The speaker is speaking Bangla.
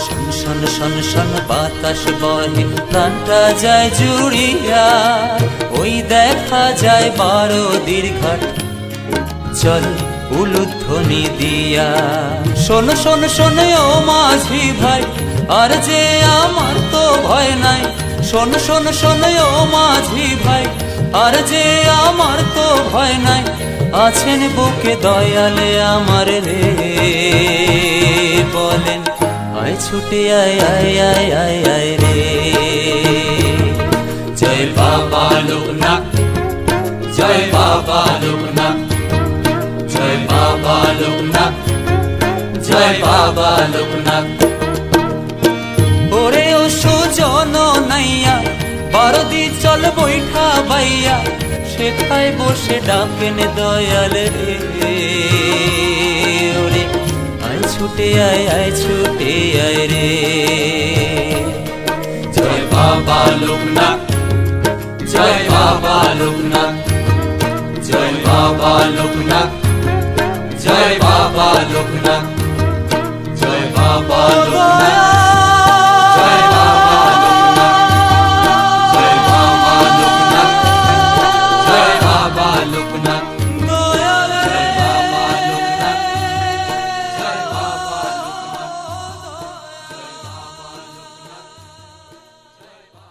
শন শন শন শন বাতাস বহে প্রাণটা যায় জুড়িয়া, ওই দেখা যায় 12 দীর্ঘাট চল উলুধ্বনি দিয়া। শোন শোন শোন ও মাঝি ভাই, আর যে আমার তো ভয় নাই। শোন শোন শোন ও মাঝি ভাই, আর যে আমার তো ভয় নাই। আছেন বুকে দয়ালে আমার রে, বলেন আয় ছুটে আয় আয় আয় আয় আয় রে। জয় বাবা লোকনাথ, জয় বাবা লোকনাথ, জয় বাবা লোকনাথ, জয় বাবা লোকনাথ। ওরে ও সুজন নাইয়া, বারদি চল বৈঠা বাইয়া, সেখায় বসে ডাকেন দয়াল রে। ওরে আয় ছুটে আয় ছুটে আয় রে। জয় বাবা লোকনাথ, জয় বাবা লোকনাথ, জয় বাবা লোকনাথ, জয় বাবা লোকনাথ, জয় বাবা লোকনাথ।